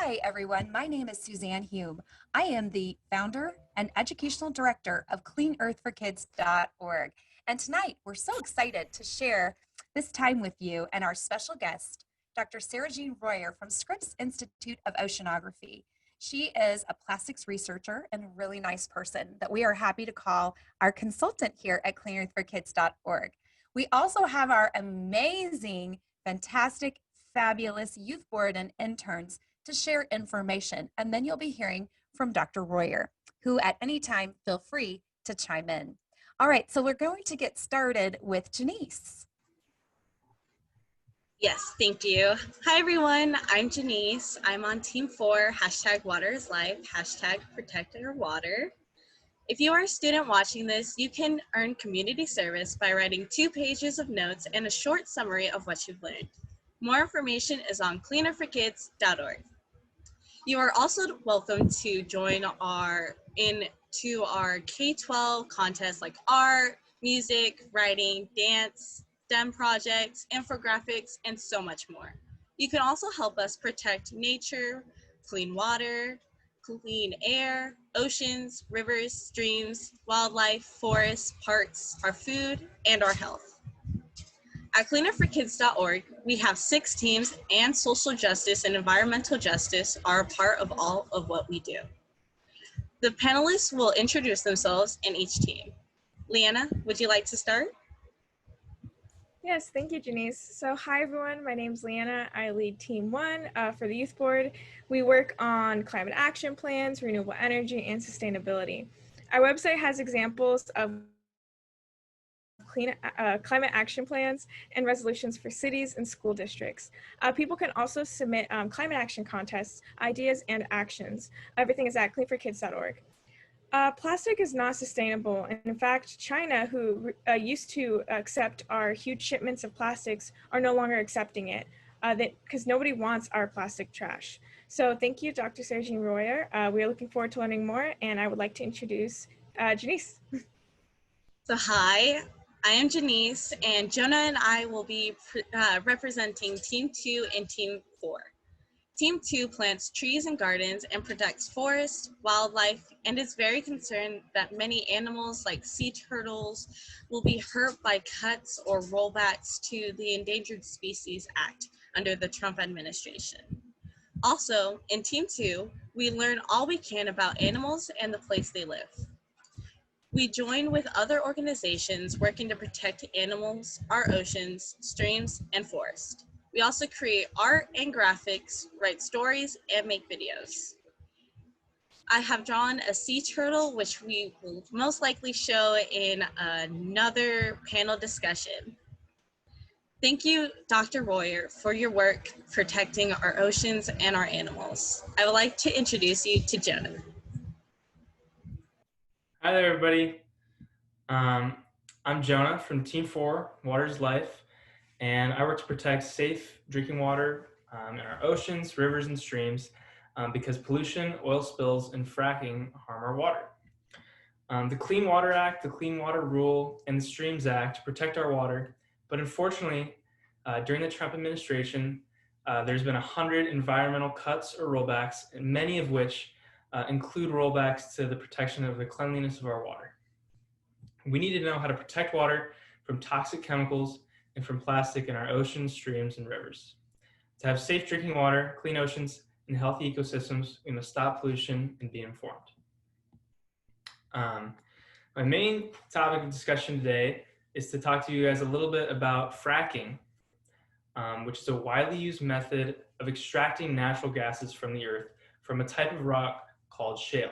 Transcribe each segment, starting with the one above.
Hi, everyone. My name is Suzanne Hume. I am the founder and educational director of cleanearthforkids.org. And tonight, we're so excited to share this time with you and our special guest, Dr. Sarah-Jeanne Royer from Scripps Institute of Oceanography. She is a plastics researcher and a really nice person that we are happy to call our consultant here at cleanearthforkids.org. We also have our amazing, fantastic, fabulous youth board and interns to share information. And then you'll be hearing from Dr. Royer, who at any time feel free to chime in. All right, so we're going to get started with Janice. Yes, thank you. Hi, everyone. I'm Janice. I'm on Team 4, #WaterIsLife, #ProtectOurWater. If you are a student watching this, you can earn community service by writing 2 pages of notes and a short summary of what you've learned. More information is on cleanerforkids.org. You are also welcome to join our K-12 contests like art, music, writing, dance, STEM projects, infographics, and so much more. You can also help us protect nature, clean water, clean air, oceans, rivers, streams, wildlife, forests, parks, our food, and our health. At cleanerforkids.org, we have 6 teams, and social justice and environmental justice are a part of all of what we do. The panelists will introduce themselves and each team. Leanna, would you like to start? Yes, thank you, Janice. So hi, everyone. My name's Leanna. I lead Team 1 for the Youth Board. We work on climate action plans, renewable energy, and sustainability. Our website has examples of climate action plans and resolutions for cities and school districts. People can also submit climate action contests, ideas, and actions. Everything is at cleanforkids.org. Plastic is not sustainable. And in fact, China, who used to accept our huge shipments of plastics, are no longer accepting it because nobody wants our plastic trash. So thank you, Dr. Sarah-Jeanne Royer. We are looking forward to learning more, and I would like to introduce Janice. So hi, I am Janice, and Jonah and I will be representing Team 2 and Team 4. Team 2 plants trees and gardens and protects forests, wildlife, and is very concerned that many animals like sea turtles will be hurt by cuts or rollbacks to the Endangered Species Act under the Trump administration. Also, in Team 2, we learn all we can about animals and the place they live. We join with other organizations working to protect animals, our oceans, streams, and forests. We also create art and graphics, write stories, and make videos. I have drawn a sea turtle, which we will most likely show in another panel discussion. Thank you, Dr. Royer, for your work protecting our oceans and our animals. I would like to introduce you to Jonah. Hi there, everybody. I'm Jonah from Team 4, Water is Life, and I work to protect safe drinking water in our oceans, rivers, and streams because pollution, oil spills, and fracking harm our water. The Clean Water Act, the Clean Water Rule, and the Streams Act protect our water, but unfortunately, during the Trump administration, there's been 100 environmental cuts or rollbacks, and many of which include rollbacks to the protection of the cleanliness of our water. We need to know how to protect water from toxic chemicals and from plastic in our oceans, streams, and rivers. To have safe drinking water, clean oceans, and healthy ecosystems, we must stop pollution and be informed. My main topic of discussion today is to talk to you guys a little bit about fracking, which is a widely used method of extracting natural gases from the earth from a type of rock called shale.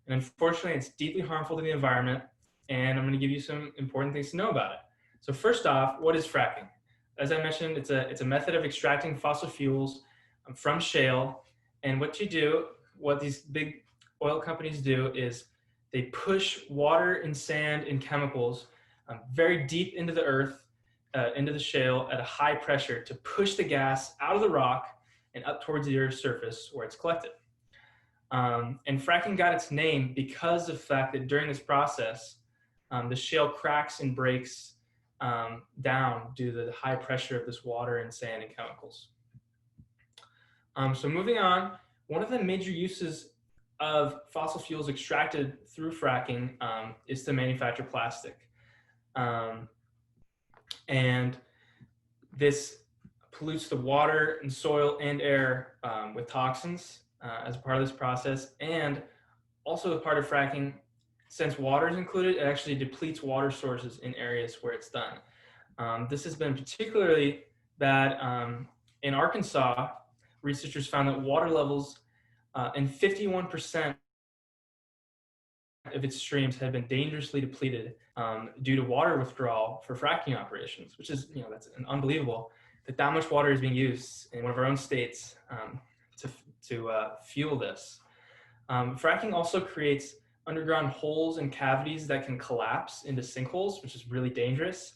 And unfortunately, it's deeply harmful to the environment, and I'm going to give you some important things to know about it. So first off, what is fracking? As I mentioned, it's a method of extracting fossil fuels from shale, and what these big oil companies do is they push water and sand and chemicals very deep into the earth, into the shale at a high pressure to push the gas out of the rock and up towards the Earth's surface where it's collected. And fracking got its name because of the fact that during this process, the shale cracks and breaks down due to the high pressure of this water and sand and chemicals. So moving on, one of the major uses of fossil fuels extracted through fracking is to manufacture plastic. And this pollutes the water and soil and air with toxins as part of this process. And also, as part of fracking, since water is included, it actually depletes water sources in areas where it's done. This has been particularly bad in Arkansas. Researchers found that water levels in 51% of its streams had been dangerously depleted due to water withdrawal for fracking operations, which is, that's unbelievable that much water is being used in one of our own states to fuel this. Fracking also creates underground holes and cavities that can collapse into sinkholes, which is really dangerous.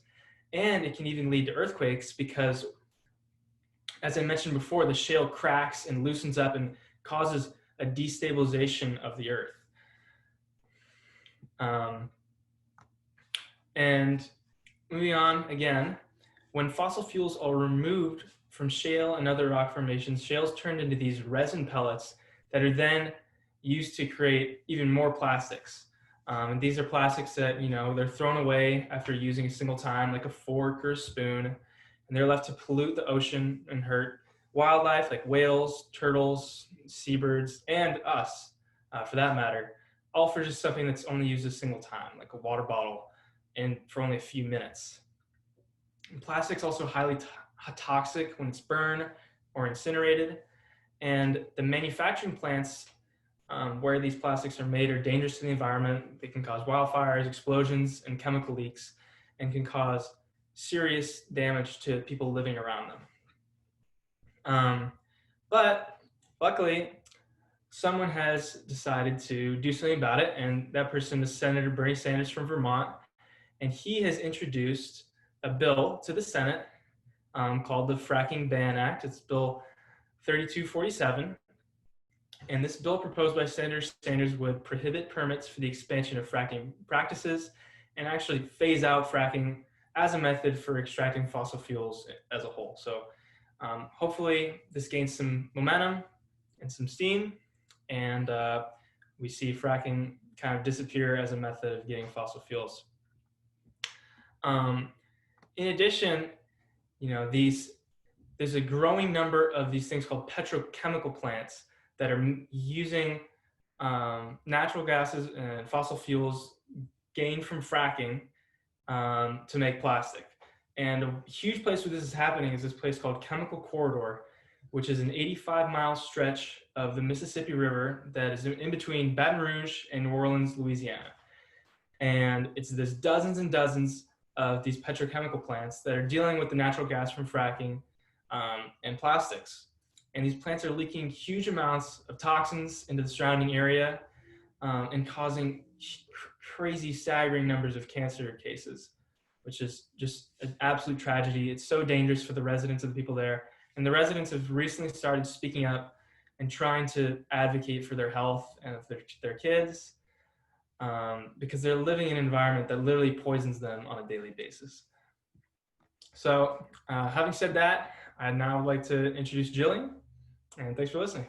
And it can even lead to earthquakes because, as I mentioned before, the shale cracks and loosens up and causes a destabilization of the earth. And moving on again, when fossil fuels are removed from shale and other rock formations, shale's turned into these resin pellets that are then used to create even more plastics. And these are plastics that, they're thrown away after using a single time, like a fork or a spoon, and they're left to pollute the ocean and hurt wildlife like whales, turtles, seabirds, and us, for that matter, all for just something that's only used a single time, like a water bottle, and for only a few minutes. And plastic's also highly toxic when it's burned or incinerated, and the manufacturing plants where these plastics are made are dangerous to the environment. They can cause wildfires, explosions, and chemical leaks, and can cause serious damage to people living around them. But luckily, someone has decided to do something about it, and that person is Senator Bernie Sanders from Vermont, and he has introduced a bill to the Senate called the Fracking Ban Act. It's Bill 3247. And this bill proposed by Senator Sanders would prohibit permits for the expansion of fracking practices and actually phase out fracking as a method for extracting fossil fuels as a whole. So hopefully this gains some momentum and some steam, and we see fracking kind of disappear as a method of getting fossil fuels. In addition, there's a growing number of these things called petrochemical plants that are using natural gases and fossil fuels gained from fracking to make plastic. And a huge place where this is happening is this place called Chemical Corridor, which is an 85-mile stretch of the Mississippi River that is in between Baton Rouge and New Orleans, Louisiana. And there's dozens and dozens of these petrochemical plants that are dealing with the natural gas from fracking and plastics. And these plants are leaking huge amounts of toxins into the surrounding area and causing crazy, staggering numbers of cancer cases, which is just an absolute tragedy. It's so dangerous for the residents and the people there. And the residents have recently started speaking up and trying to advocate for their health and their kids because they're living in an environment that literally poisons them on a daily basis. So having said that, I'd now like to introduce Jillian, and thanks for listening.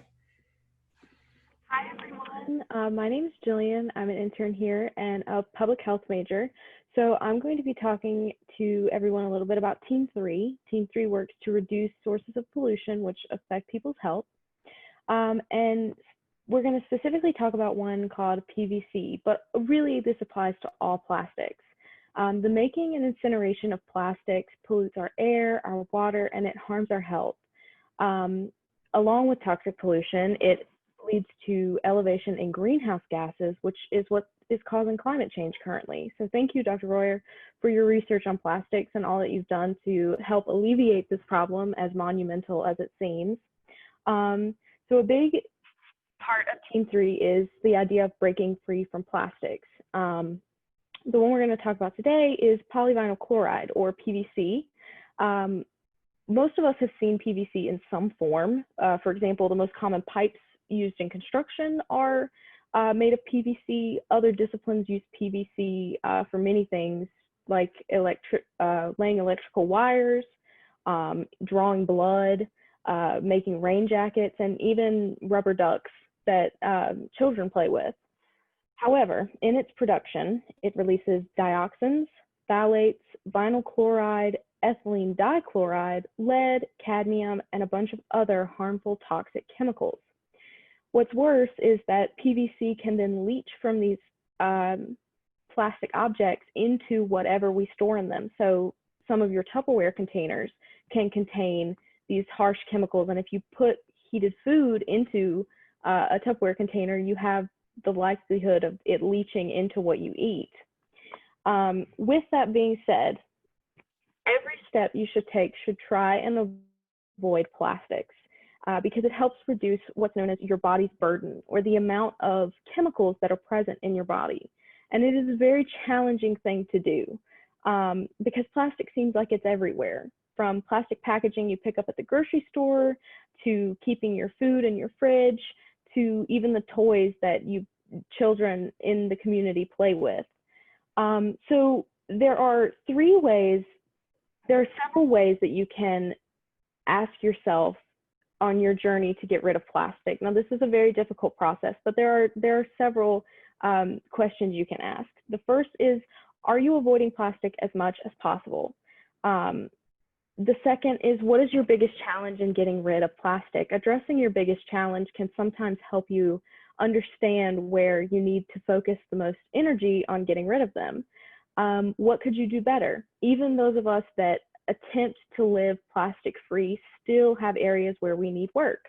Hi, everyone. My name is Jillian. I'm an intern here and a public health major. So I'm going to be talking to everyone a little bit about Team 3. Team 3 works to reduce sources of pollution which affect people's health. And we're going to specifically talk about one called PVC, but really this applies to all plastics. The making and incineration of plastics pollutes our air, our water, and it harms our health. Along with toxic pollution, it leads to elevation in greenhouse gases, which is what is causing climate change currently. So thank you, Dr. Royer, for your research on plastics and all that you've done to help alleviate this problem, as monumental as it seems. So a big part of Team 3 is the idea of breaking free from plastics. The one we're going to talk about today is polyvinyl chloride, or PVC. Most of us have seen PVC in some form. For example, the most common pipes used in construction are made of PVC. Other disciplines use PVC for many things, like laying electrical wires, drawing blood. making rain jackets, and even rubber ducks that children play with. However, in its production, it releases dioxins, phthalates, vinyl chloride, ethylene dichloride, lead, cadmium, and a bunch of other harmful toxic chemicals. What's worse is that PVC can then leach from these plastic objects into whatever we store in them. So some of your Tupperware containers can contain these harsh chemicals, and if you put heated food into a Tupperware container, you have the likelihood of it leaching into what you eat. With that being said, every step you should take should try and avoid plastics because it helps reduce what's known as your body's burden, or the amount of chemicals that are present in your body. And it is a very challenging thing to do because plastic seems like it's everywhere, from plastic packaging you pick up at the grocery store, to keeping your food in your fridge, to even the toys that children in the community play with. So there are several ways that you can ask yourself on your journey to get rid of plastic. Now, this is a very difficult process, but there are several questions you can ask. The first is, are you avoiding plastic as much as possible? The second is, what is your biggest challenge in getting rid of plastic? Addressing your biggest challenge can sometimes help you understand where you need to focus the most energy on getting rid of them. What could you do better? Even those of us that attempt to live plastic-free still have areas where we need work.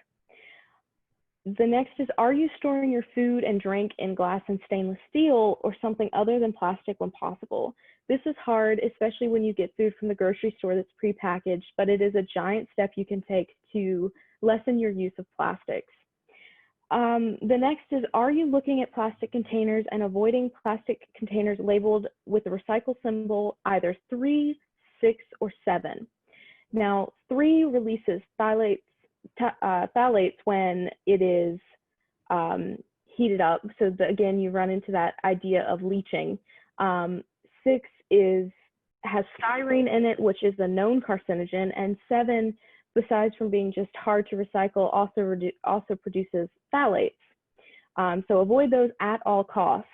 The next is, are you storing your food and drink in glass and stainless steel or something other than plastic when possible? This is hard, especially when you get food from the grocery store that's prepackaged, but it is a giant step you can take to lessen your use of plastics. The next is, are you looking at plastic containers and avoiding plastic containers labeled with the recycle symbol, either 3, 6, or 7? Now, 3 releases phthalates when it is heated up. So again, you run into that idea of leaching. 6 has styrene in it, which is a known carcinogen, and 7, besides from being just hard to recycle, also produces phthalates. So avoid those at all costs.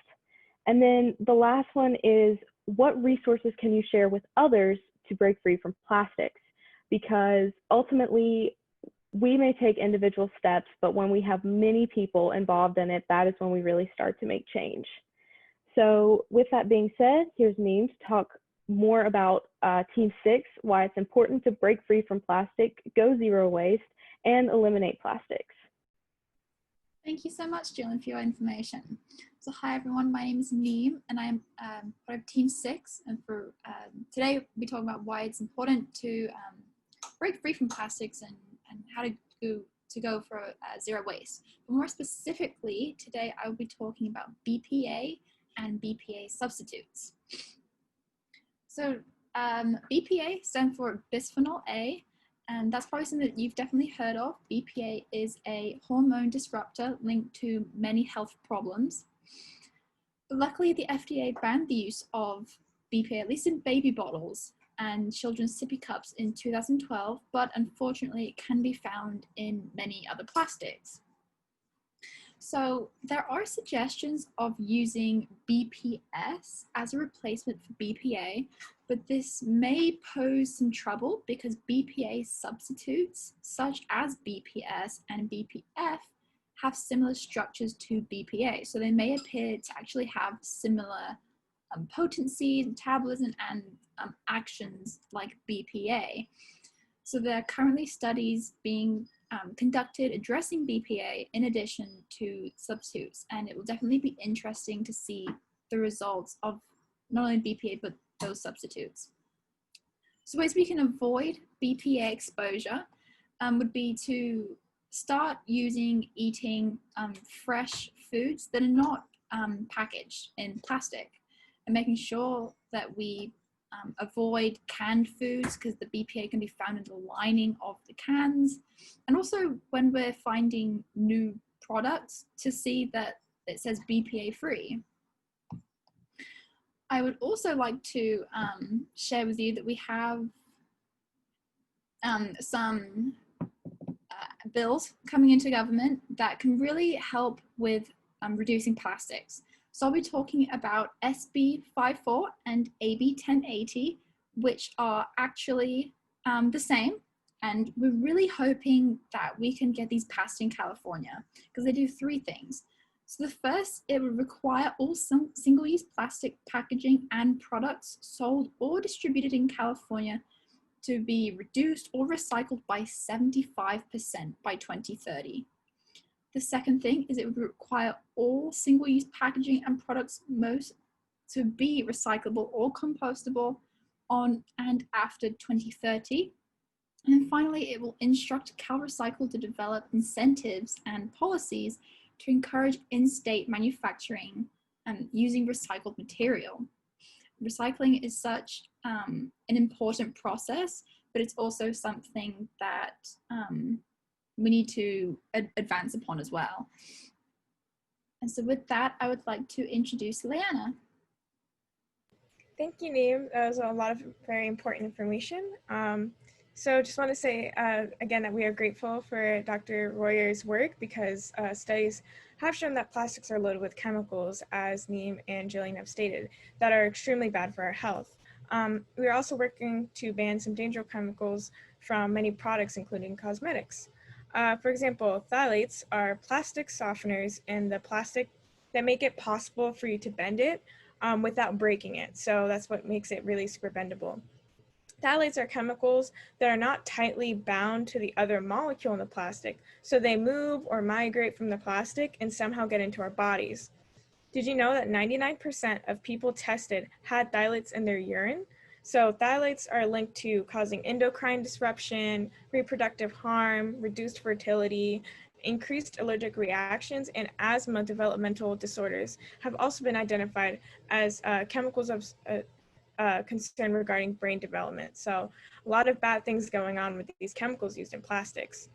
And then the last one is, what resources can you share with others to break free from plastics? Because ultimately, we may take individual steps, but when we have many people involved in it, that is when we really start to make change. So with that being said, here's Neem to talk more about Team 6, why it's important to break free from plastic, go zero waste, and eliminate plastics. Thank you so much, Jillian, for your information. So hi everyone, my name is Neem and I am part of Team 6, and for today we'll be talking about why it's important to break free from plastics and how to go for zero waste. But more specifically, today I will be talking about BPA and BPA substitutes. So BPA stands for bisphenol A, and that's probably something that you've definitely heard of. BPA is a hormone disruptor linked to many health problems. But luckily, the FDA banned the use of BPA, at least in baby bottles and children's sippy cups, in 2012, but unfortunately it can be found in many other plastics. So there are suggestions of using BPS as a replacement for BPA, but this may pose some trouble because BPA substitutes such as BPS and BPF have similar structures to BPA. So they may appear to actually have similar potency, metabolism, and actions like BPA. So there are currently studies being conducted addressing BPA in addition to substitutes, and it will definitely be interesting to see the results of not only BPA but those substitutes. So ways we can avoid BPA exposure would be to start eating fresh foods that are not packaged in plastic, and making sure that we avoid canned foods because the BPA can be found in the lining of the cans. And also when we're finding new products, to see that it says BPA free. I would also like to share with you that we have some bills coming into government that can really help with reducing plastics. So I'll be talking about SB 54 and AB 1080, which are actually the same. And we're really hoping that we can get these passed in California because they do three things. So the first, it would require all single-use plastic packaging and products sold or distributed in California to be reduced or recycled by 75% by 2030. The second thing is it would require all single-use packaging and products most to be recyclable or compostable on and after 2030. And then finally, it will instruct CalRecycle to develop incentives and policies to encourage in-state manufacturing using recycled material. Recycling is such an important process, but it's also something that we need to advance upon as well. And so with that, I would like to introduce Leanna. Thank you, Neem. That was a lot of very important information. So just want to say again that we are grateful for Dr. Royer's work because studies have shown that plastics are loaded with chemicals, as Neem and Jillian have stated, that are extremely bad for our health. We are also working to ban some dangerous chemicals from many products, including cosmetics. For example, phthalates are plastic softeners in the plastic that make it possible for you to bend it without breaking it. So that's what makes it really super bendable. Phthalates are chemicals that are not tightly bound to the other molecule in the plastic, so they move or migrate from the plastic and somehow get into our bodies. Did you know that 99% of people tested had phthalates in their urine? So phthalates are linked to causing endocrine disruption, reproductive harm, reduced fertility, increased allergic reactions, and asthma developmental disorders have also been identified as chemicals of concern regarding brain development. So a lot of bad things going on with these chemicals used in plastics.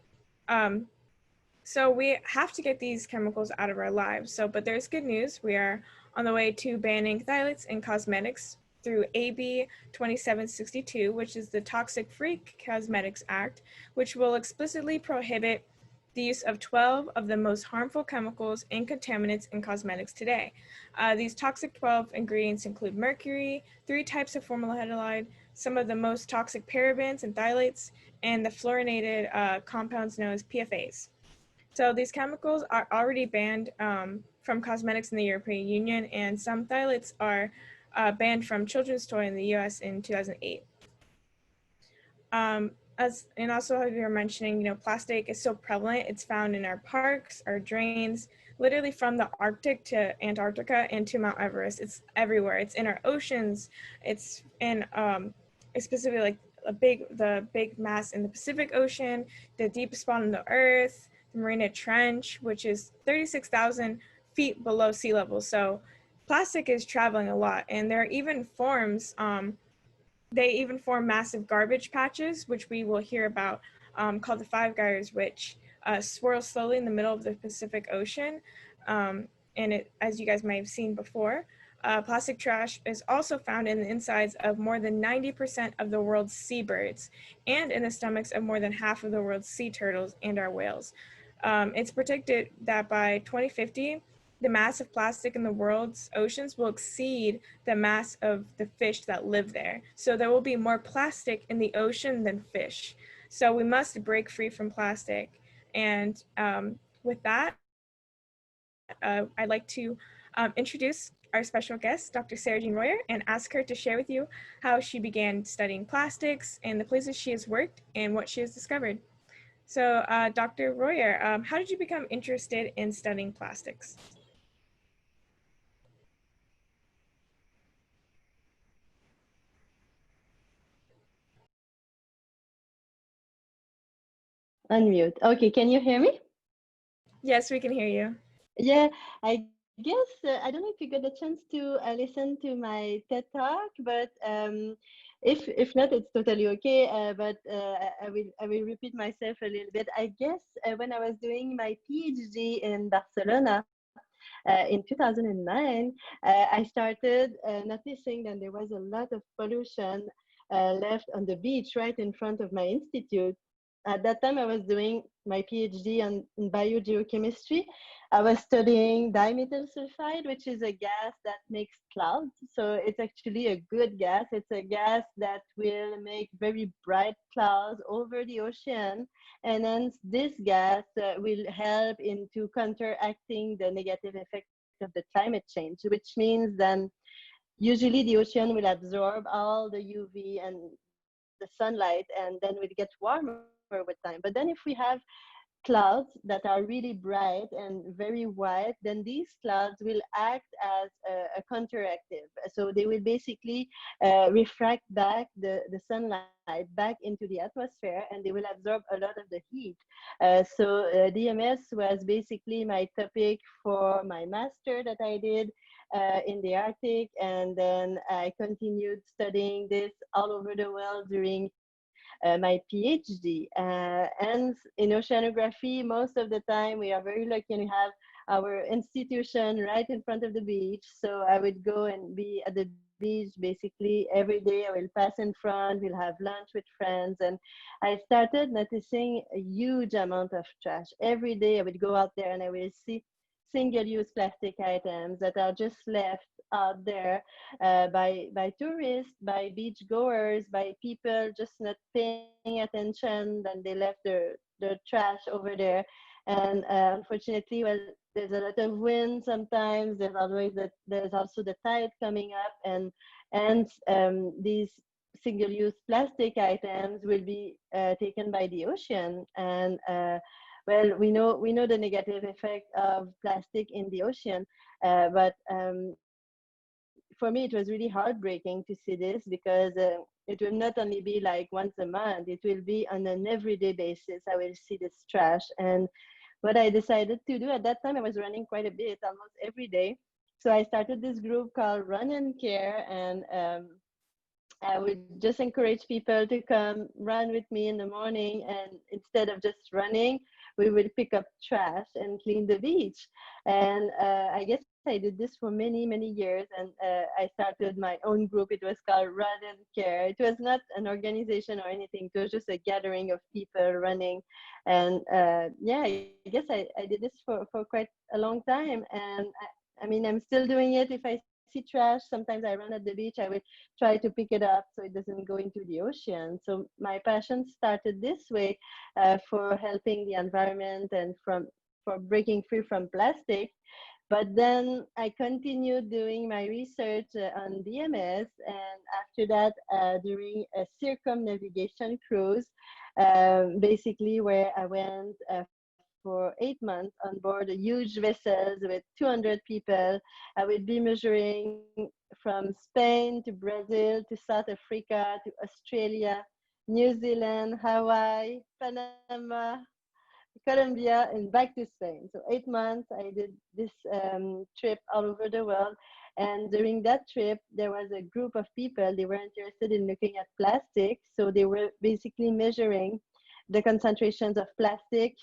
So we have to get these chemicals out of our lives. But there's good news. We are on the way to banning phthalates in cosmetics through AB 2762, which is the Toxic Free Cosmetics Act, which will explicitly prohibit the use of 12 of the most harmful chemicals and contaminants in cosmetics today. These toxic 12 ingredients include mercury, 3 types of formaldehyde, some of the most toxic parabens and phthalates, and the fluorinated compounds known as PFAs. So these chemicals are already banned from cosmetics in the European Union, and some phthalates are banned from children's toy in the US in 2008. And also, as you were mentioning, plastic is so prevalent. It's found in our parks, our drains, literally from the Arctic to Antarctica and to Mount Everest. It's everywhere. It's in our oceans. It's in specifically the big mass in the Pacific Ocean, the deepest spot on the Earth, the Mariana Trench, which is 36,000 feet below sea level. So plastic is traveling a lot, and there are even forms. They even form massive garbage patches, which we will hear about, called the Five Gyres, which swirl slowly in the middle of the Pacific Ocean. And as you guys might have seen before, plastic trash is also found in the insides of more than 90% of the world's seabirds and in the stomachs of more than half of the world's sea turtles and our whales. It's predicted that by 2050, the mass of plastic in the world's oceans will exceed the mass of the fish that live there. So there will be more plastic in the ocean than fish. So we must break free from plastic. And with that, I'd like to introduce our special guest, Dr. Sarah-Jeanne Royer, and ask her to share with you how she began studying plastics and the places she has worked and what she has discovered. So Dr. Royer, how did you become interested in studying plastics? Unmute. Okay, can you hear me? Yes, we can hear you. Yeah, I guess I don't know if you got a chance to listen to my TED talk, but if not, it's totally okay. But I will repeat myself a little bit. I guess when I was doing my PhD in Barcelona in 2009, I started noticing that there was a lot of pollution left on the beach right in front of my institute. at that time I was doing my PhD in biogeochemistry. I was studying dimethyl sulfide, which is a gas that makes clouds. So it's actually a good gas. It's a gas that will make very bright clouds over the ocean. And then this gas will help into counteracting the negative effect of the climate change, which means then usually the ocean will absorb all the UV and the sunlight, and then will get warmer with time. But then if we have clouds that are really bright and very white, then these clouds will act as a counteractive. So they will basically refract back the sunlight back into the atmosphere, and they will absorb a lot of the heat. DMS was basically my topic for my master that I did in the Arctic, and then I continued studying this all over the world during my PhD. And in oceanography, most of the time we are very lucky and we have our institution right in front of the beach. So I would go and be at the beach basically every day. I will pass in front, we'll have lunch with friends. And I started noticing a huge amount of trash. Every day I would go out there and I will see single-use plastic items that are just left out there by tourists, by beach goers, by people just not paying attention. Then they left their trash over there. And unfortunately, well, there's a lot of wind sometimes. There's also the tide coming up, and these single-use plastic items will be taken by the ocean. And well, we know the negative effect of plastic in the ocean, but for me it was really heartbreaking to see this, because it will not only be like once a month, it will be on an everyday basis. I will see this trash. And what I decided to do at that time, I was running quite a bit, almost every day. So I started this group called Run and Care, and I would just encourage people to come run with me in the morning, and instead of just running, we would pick up trash and clean the beach. And I guess I did this for many, many years, and I started my own group. It was called Run and Care. It was not an organization or anything. It was just a gathering of people running. And yeah, I guess I did this for quite a long time. And I mean, I'm still doing it. If I see trash, sometimes I run at the beach, I will try to pick it up so it doesn't go into the ocean. So my passion started this way, for helping the environment and for breaking free from plastic. But then I continued doing my research on DMS, and after that, during a circumnavigation cruise, basically where I went for 8 months on board a huge vessels with 200 people. I would be measuring from Spain to Brazil to South Africa to Australia, New Zealand, Hawaii, Panama, Colombia, and back to Spain. So 8 months, I did this trip all over the world. And during that trip, there was a group of people, they were interested in looking at plastic. So they were basically measuring the concentrations of plastic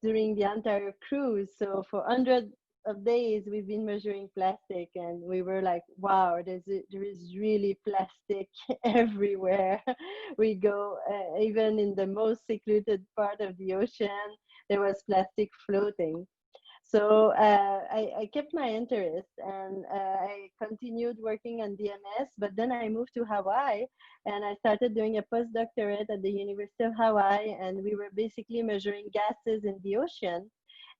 during the entire cruise. So for hundreds of days, we've been measuring plastic, and we were like, wow, there is really plastic everywhere. We go, even in the most secluded part of the ocean, there was plastic floating. So I kept my interest, and I continued working on DMS, but then I moved to Hawaii, and I started doing a postdoctorate at the University of Hawaii, and we were basically measuring gases in the ocean.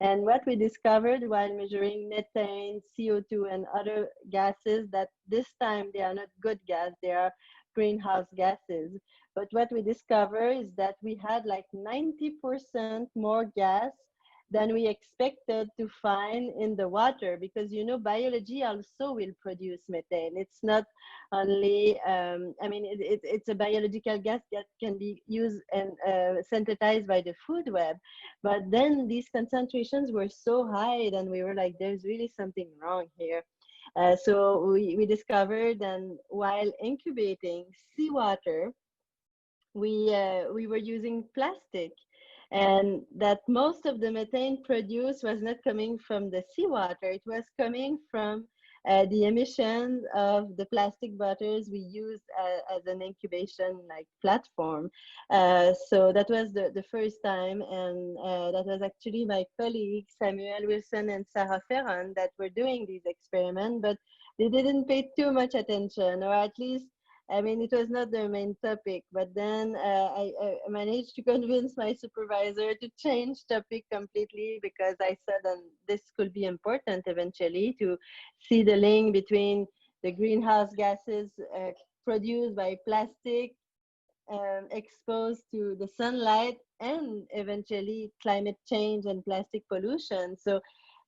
And what we discovered while measuring methane, CO2, and other gases, that this time they are not good gas, they are greenhouse gases. But what we discovered is that we had like 90% more gas than we expected to find in the water, because biology also will produce methane. It's not only it's a biological gas that can be used and synthesized by the food web, but then these concentrations were so high, then we were like, there's really something wrong here. So we discovered, and while incubating seawater, we were using plastic, and that most of the methane produced was not coming from the seawater. It was coming from the emissions of the plastic bottles we used as an incubation like platform. So that was the first time, and that was actually my colleagues Samuel Wilson and Sarah Ferron that were doing these experiments, but they didn't pay too much attention, or at least, I mean, it was not their main topic. But then I managed to convince my supervisor to change topic completely, because I said that this could be important eventually to see the link between the greenhouse gases produced by plastic exposed to the sunlight and eventually climate change and plastic pollution. So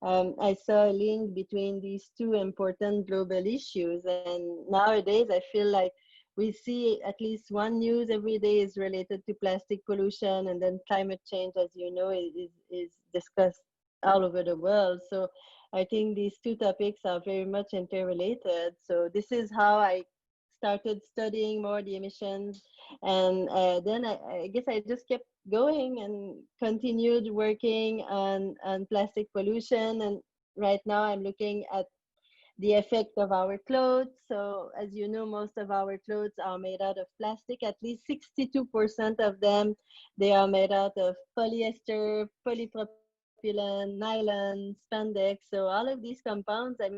I saw a link between these two important global issues. And nowadays, I feel like we see at least one news every day is related to plastic pollution, and then climate change, as you know, is discussed all over the world. So I think these two topics are very much interrelated. So this is how I started studying more the emissions, and then I guess I just kept going and continued working on plastic pollution. And right now I'm looking at the effect of our clothes. So as you know, most of our clothes are made out of plastic. At least 62% of them, they are made out of polyester, polypropylene, nylon, spandex. So all of these compounds, I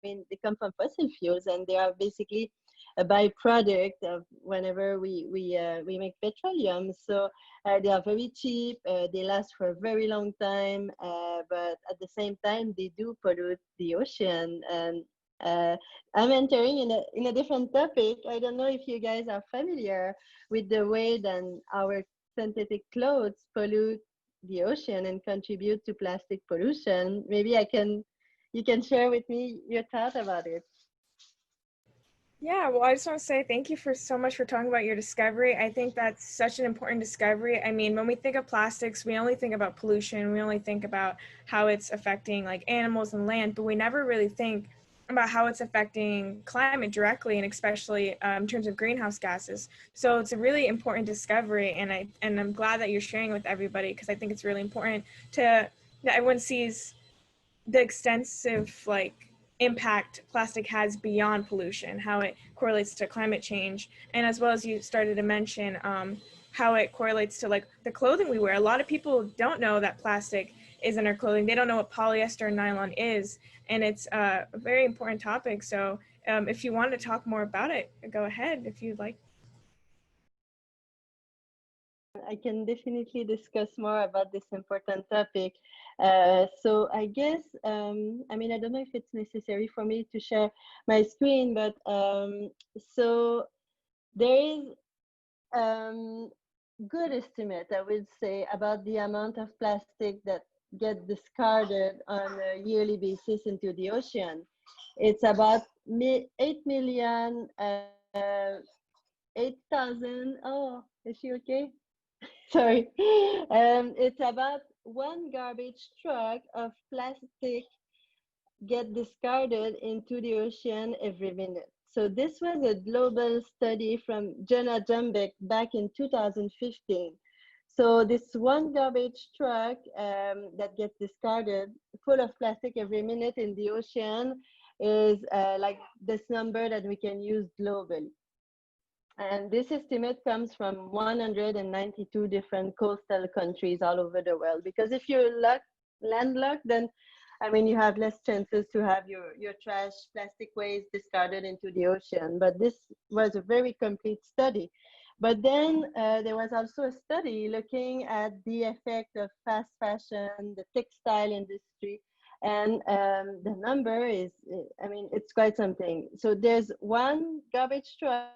mean, they come from fossil fuels, and they are basically a byproduct of whenever we make petroleum. So they are very cheap, they last for a very long time, but at the same time, they do pollute the ocean. And I'm entering in a different topic. I don't know if you guys are familiar with the way that our synthetic clothes pollute the ocean and contribute to plastic pollution. Maybe you can share with me your thoughts about it. Yeah, well, I just want to say thank you for so much for talking about your discovery. I think that's such an important discovery. I mean, when we think of plastics, we only think about pollution. We only think about how it's affecting like animals and land, but we never really think about how it's affecting climate directly, and especially in terms of greenhouse gases. So it's a really important discovery, and I'm glad that you're sharing it with everybody, because I think it's really important that everyone sees the extensive like impact plastic has beyond pollution, how it correlates to climate change, and as well as you started to mention how it correlates to like the clothing we wear. A lot of people don't know that plastic is in our clothing. They don't know what polyester and nylon is, and it's a very important topic. So if you want to talk more about it, go ahead if you'd like. I can definitely discuss more about this important topic. So I guess, I mean, I don't know if it's necessary for me to share my screen, but so there is good estimate, I would say, about the amount of plastic that get discarded on a yearly basis into the ocean. It's about 8 million, 8,000. Oh, is she okay? Sorry. It's about one garbage truck of plastic get discarded into the ocean every minute. So this was a global study from Jenna Jumbeck back in 2015. So this one garbage truck that gets discarded full of plastic every minute in the ocean is like this number that we can use globally. And this estimate comes from 192 different coastal countries all over the world. Because if you're landlocked, then I mean, you have less chances to have your trash, plastic waste discarded into the ocean. But this was a very complete study. But then there was also a study looking at the effect of fast fashion, the textile industry. And the number is, I mean, it's quite something. So there's one garbage truck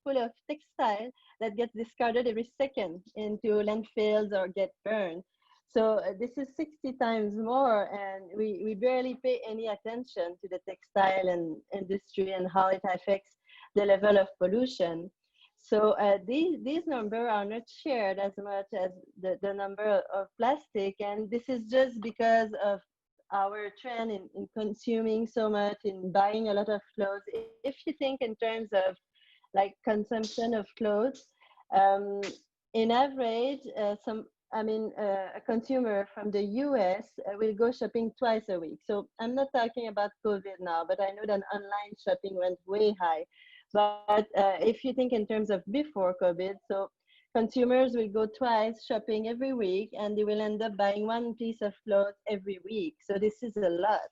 full of textile that gets discarded every second into landfills or get burned. So this is 60 times more, and we barely pay any attention to the textile and industry and how it affects the level of pollution. So these numbers are not shared as much as the number of plastic, and this is just because of our trend in consuming so much, in buying a lot of clothes. If you think in terms of like consumption of clothes, in average, a consumer from the US will go shopping twice a week. So I'm not talking about COVID now, but I know that online shopping went way high. But if you think in terms of before COVID, so consumers will go twice shopping every week, and they will end up buying one piece of clothes every week. So this is a lot.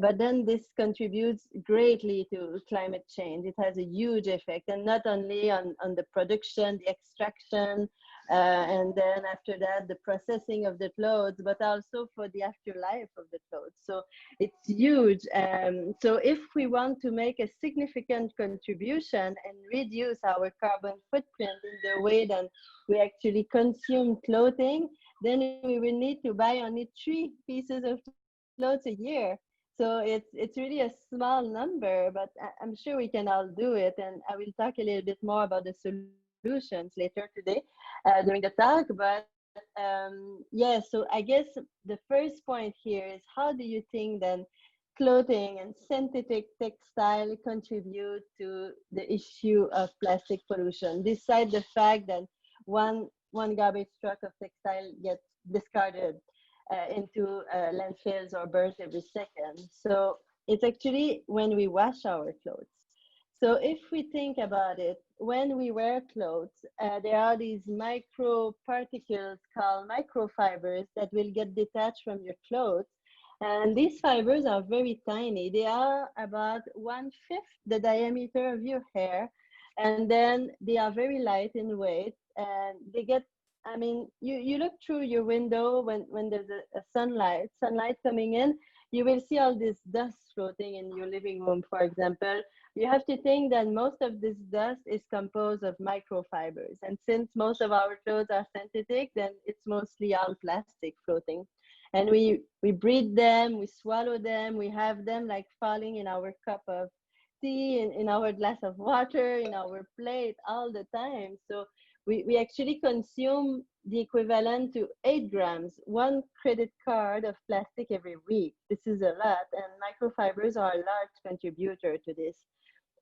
But then this contributes greatly to climate change. It has a huge effect, and not only on the production, the extraction, and then after that, the processing of the clothes, but also for the afterlife of the clothes. So it's huge. So if we want to make a significant contribution and reduce our carbon footprint in the way that we actually consume clothing, then we will need to buy only 3 pieces of clothes a year. So it's really a small number, but I'm sure we can all do it. And I will talk a little bit more about the solutions later today during the talk. But yeah, so I guess the first point here is, how do you think then clothing and synthetic textile contribute to the issue of plastic pollution, beside the fact that one garbage truck of textile gets discarded into landfills or burnt every second? So it's actually when we wash our clothes. So if we think about it, when we wear clothes, there are these micro particles called microfibers that will get detached from your clothes. And these fibers are very tiny. They are about 1/5 the diameter of your hair. And then they are very light in weight, and they get, I mean, you look through your window when there's a sunlight coming in, you will see all this dust floating in your living room, for example. You have to think that most of this dust is composed of microfibers. And since most of our clothes are synthetic, then it's mostly all plastic floating. And we breathe them, we swallow them, we have them like falling in our cup of tea, in our glass of water, in our plate all the time. So we actually consume the equivalent to 8 grams, 1 credit card of plastic every week. This is a lot, and microfibers are a large contributor to this.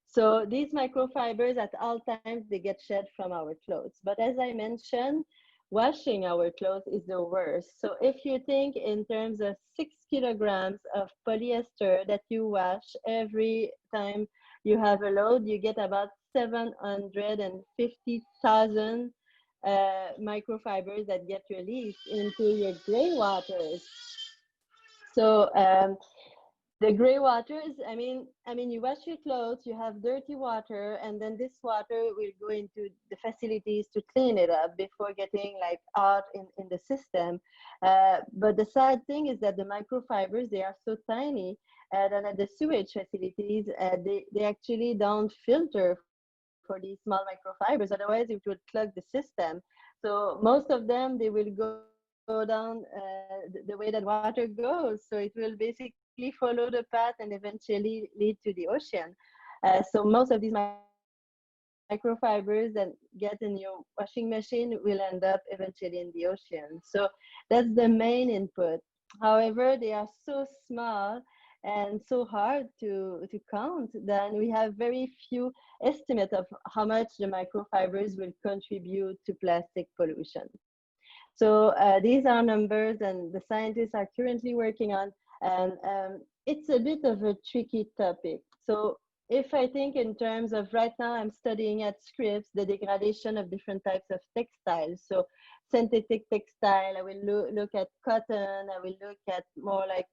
So these microfibers at all times, they get shed from our clothes. But as I mentioned, washing our clothes is the worst. So if you think in terms of 6 kilograms of polyester that you wash every time you have a load, you get about 750,000 microfibers that get released into your gray waters. So the gray waters, I mean, you wash your clothes, you have dirty water, and then this water will go into the facilities to clean it up before getting like out in the system. But the sad thing is that the microfibers, they are so tiny, and at the sewage facilities, they actually don't filter for these small microfibers, otherwise it would clog the system. So most of them, they will go down the way that water goes. So it will basically follow the path and eventually lead to the ocean. So most of these microfibers that get in your washing machine will end up eventually in the ocean. So that's the main input. However, they are so small and so hard to count, then we have very few estimates of how much the microfibers will contribute to plastic pollution. So these are numbers, and the scientists are currently working on, and it's a bit of a tricky topic. So if I think in terms of, right now I'm studying at Scripps the degradation of different types of textiles. So synthetic textile, I will look at cotton, I will look at more like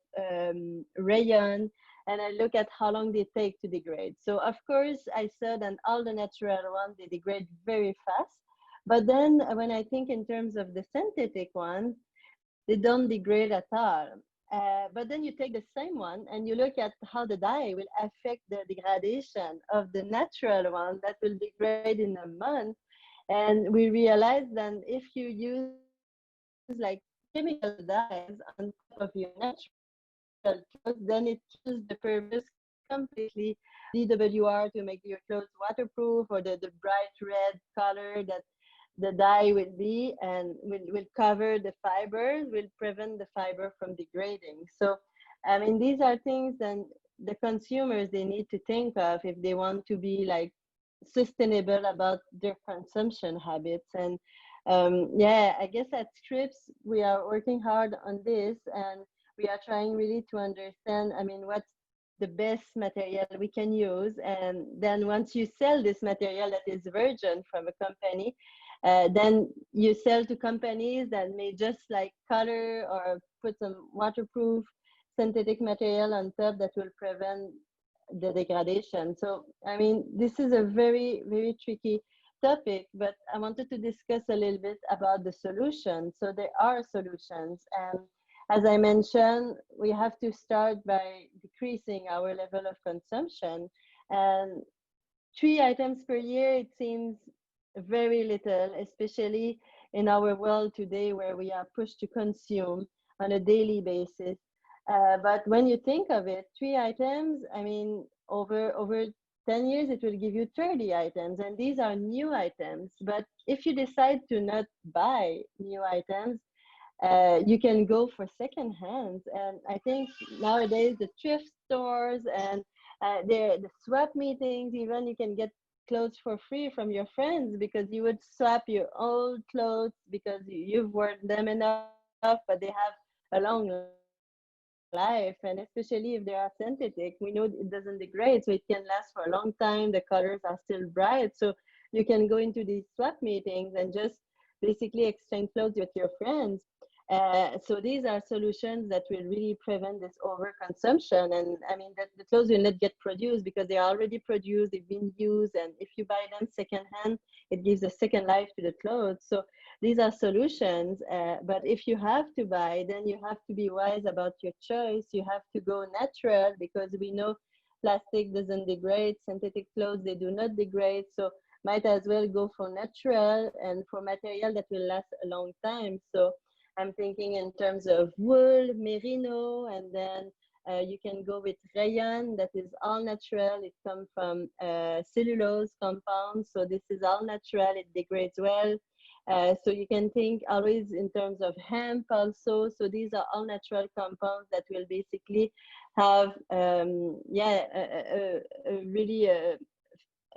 rayon, and I look at how long they take to degrade. So of course I said, and all the natural ones, they degrade very fast. But then when I think in terms of the synthetic ones, they don't degrade at all. But then you take the same one and you look at how the dye will affect the degradation of the natural one that will degrade in a month. And we realize that if you use like chemical dyes on top of your natural clothes, then it kills the purpose completely. DWR to make your clothes waterproof, or the bright red color that the dye will be, and will cover the fibers, will prevent the fiber from degrading. So, I mean, these are things that the consumers, they need to think of if they want to be like sustainable about their consumption habits. And Yeah, I guess at Scripps, we are working hard on this, and we are trying really to understand, I mean, what's the best material we can use. And then once you sell this material that is virgin from a company, then you sell to companies that may just like color or put some waterproof synthetic material on top that will prevent the degradation. So, I mean, this is a very, very tricky topic, but I wanted to discuss a little bit about the solutions. So there are solutions. And as I mentioned, we have to start by decreasing our level of consumption. And 3 items per year, it seems very little, especially in our world today where we are pushed to consume on a daily basis. But when you think of it, 3 items, I mean, over 10 years, it will give you 30 items, and these are new items. But if you decide to not buy new items, you can go for second hands. And I think nowadays the thrift stores and the swap meetings, even you can get clothes for free from your friends because you would swap your old clothes because you've worn them enough, but they have a long life, and especially if they are synthetic, we know it doesn't degrade, so it can last for a long time. The colors are still bright, so you can go into these swap meetings and just basically exchange clothes with your friends. So these are solutions that will really prevent this overconsumption. And I mean that the clothes will not get produced because they are already produced, they've been used, and if you buy them secondhand, it gives a second life to the clothes. So these are solutions, but if you have to buy, then you have to be wise about your choice. You have to go natural because we know plastic doesn't degrade, synthetic clothes, they do not degrade. So might as well go for natural and for material that will last a long time. So I'm thinking in terms of wool, merino, and then you can go with rayon that is all natural. It comes from cellulose compounds, so this is all natural. It degrades well. So you can think always in terms of hemp also. So these are all natural compounds that will basically have, really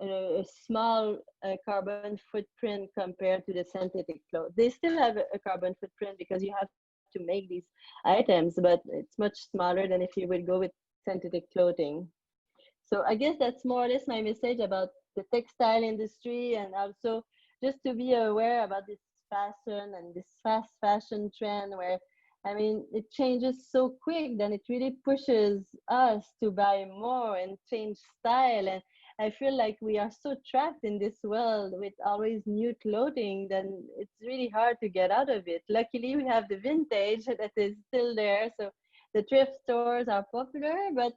a small carbon footprint compared to the synthetic clothes. They still have a carbon footprint because you have to make these items, but it's much smaller than if you would go with synthetic clothing. So I guess that's more or less my message about the textile industry, and also just to be aware about this fashion and this fast fashion trend where, I mean, it changes so quick, then it really pushes us to buy more and change style. And I feel like we are so trapped in this world with always new clothing, then it's really hard to get out of it. Luckily, we have the vintage that is still there. So the thrift stores are popular, but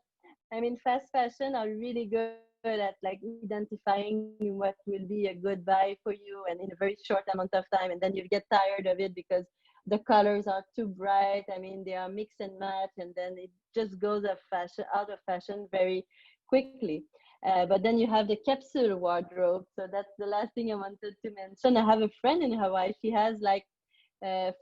I mean, fast fashion are really good at like identifying what will be a good buy for you and in a very short amount of time. And then you get tired of it because the colors are too bright. I mean, they are mix and match, and then it just goes out of fashion very quickly. But then you have the capsule wardrobe. So that's the last thing I wanted to mention. I have a friend in Hawaii. She has like 5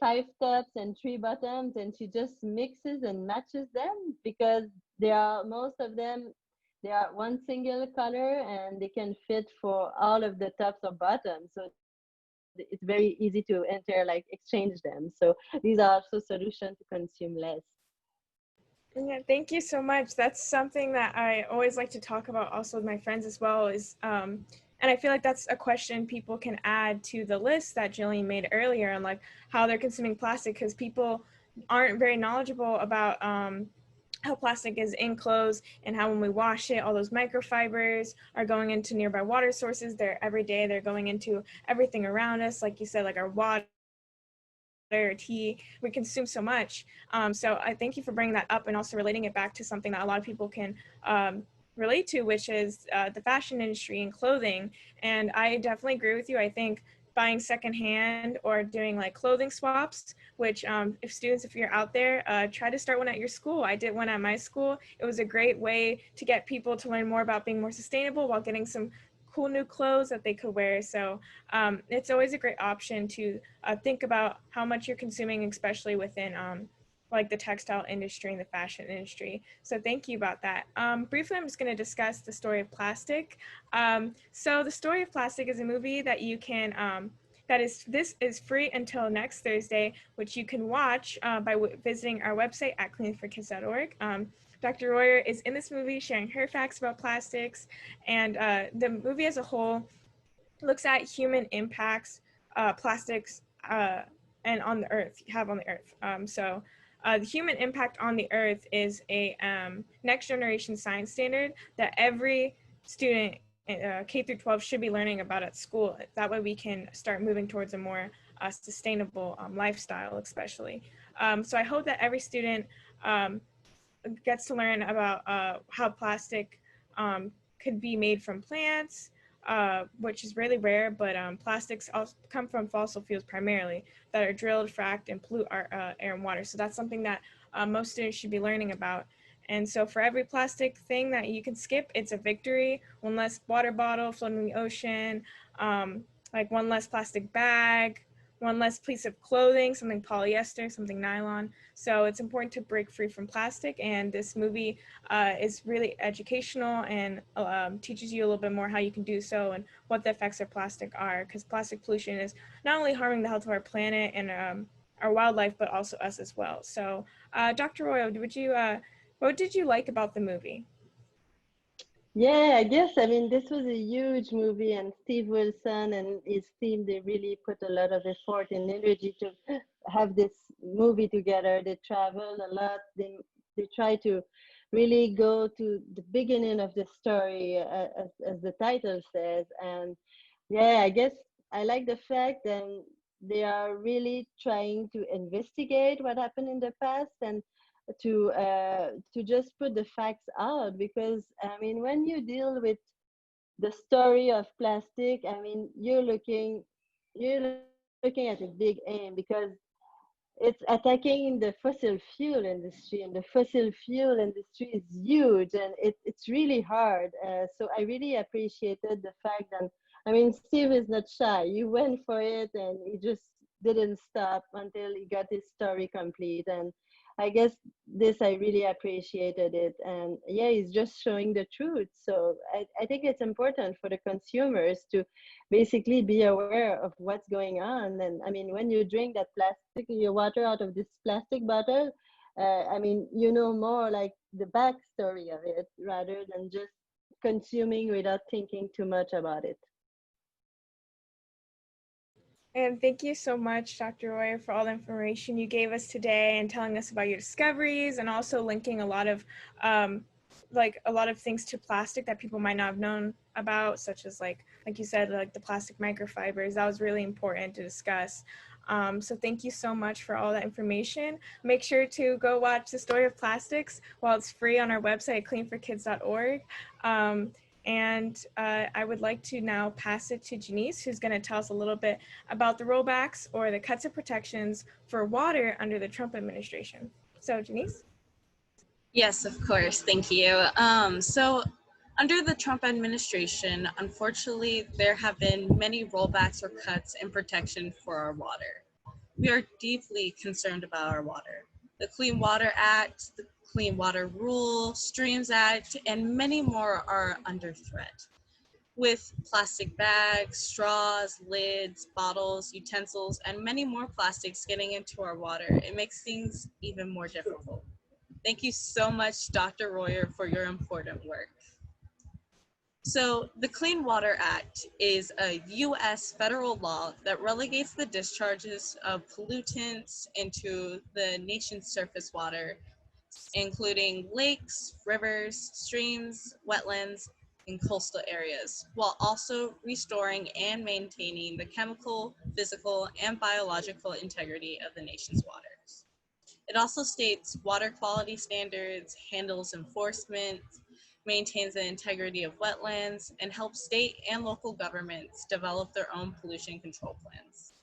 tops and 3 bottoms, and she just mixes and matches them because they are, most of them, they are one single color and they can fit for all of the tops or bottoms. So it's very easy to like exchange them. So these are also solutions to consume less. Yeah, thank you so much. That's something that I always like to talk about also with my friends as well is, and I feel like that's a question people can add to the list that Jillian made earlier on like how they're consuming plastic, because people aren't very knowledgeable about how plastic is in clothes and how when we wash it, all those microfibers are going into nearby water sources. They're every day, they're going into everything around us. Like you said, like our water, tea, we consume so much. So I thank you for bringing that up and also relating it back to something that a lot of people can relate to, which is the fashion industry and clothing. And I definitely agree with you. I think buying secondhand or doing like clothing swaps, which if students, if you're out there, try to start one at your school. I did one at my school. It was a great way to get people to learn more about being more sustainable while getting some cool new clothes that they could wear. So it's always a great option to think about how much you're consuming, especially within like the textile industry and the fashion industry. So thank you about that. Briefly, I'm just going to discuss the story of plastic. So the story of plastic is a movie that you can This is free until next Thursday, which you can watch by visiting our website at cleanforkids.org. Dr. Royer is in this movie sharing her facts about plastics, and the movie as a whole looks at human impacts plastics and on the earth have on the earth. The human impact on the earth is a next generation science standard that every student K through 12 should be learning about at school. That way we can start moving towards a more sustainable lifestyle, especially. So I hope that every student gets to learn about how plastic could be made from plants, which is really rare, but plastics also come from fossil fuels primarily that are drilled, fracked, and pollute our air and water. So that's something that most students should be learning about. And so for every plastic thing that you can skip, it's a victory. One less water bottle floating in the ocean, like one less plastic bag, one less piece of clothing, something polyester, something nylon. So it's important to break free from plastic, and this movie is really educational and teaches you a little bit more how you can do so and what the effects of plastic are, because plastic pollution is not only harming the health of our planet and our wildlife, but also us as well. So Dr. Royal, what did you like about the movie? Yeah, I guess, I mean, this was a huge movie, and Steve Wilson and his team, they really put a lot of effort and energy to have this movie together. They traveled a lot. They try to really go to the beginning of the story, as the title says. And yeah, I guess I like the fact that they are really trying to investigate what happened in the past and to just put the facts out, because I mean, when you deal with the story of plastic, I mean, you're looking at a big aim, because it's attacking the fossil fuel industry, and the fossil fuel industry is huge, and it's really hard. So I really appreciated the fact that, I mean, Steve is not shy. He went for it, and he just didn't stop until he got his story complete. And I guess this, I really appreciated it. And yeah, he's just showing the truth. So I think it's important for the consumers to basically be aware of what's going on. And I mean, when you drink that plastic, your water out of this plastic bottle, I mean, you know more like the backstory of it rather than just consuming without thinking too much about it. And thank you so much, Dr. Roy, for all the information you gave us today and telling us about your discoveries, and also linking a lot of things to plastic that people might not have known about, such as like you said, like the plastic microfibers. That was really important to discuss. So thank you so much for all that information. Make sure to go watch The Story of Plastics while it's free on our website, cleanforkids.org. I would like to now pass it to Janice, who's going to tell us a little bit about the rollbacks or the cuts and protections for water under the Trump administration. So Janice? Yes, of course. Thank you. So under the Trump administration, unfortunately, there have been many rollbacks or cuts in protection for our water. We are deeply concerned about our water. The Clean Water Act, the Clean Water Rule, Streams Act, and many more are under threat. With plastic bags, straws, lids, bottles, utensils, and many more plastics getting into our water, it makes things even more difficult. Thank you so much, Dr. Royer, for your important work. So the Clean Water Act is a U.S. federal law that relegates the discharges of pollutants into the nation's surface water, including lakes, rivers, streams, wetlands, and coastal areas, while also restoring and maintaining the chemical, physical, and biological integrity of the nation's waters. It also states water quality standards, handles enforcement, maintains the integrity of wetlands, and helps state and local governments develop their own pollution control plans.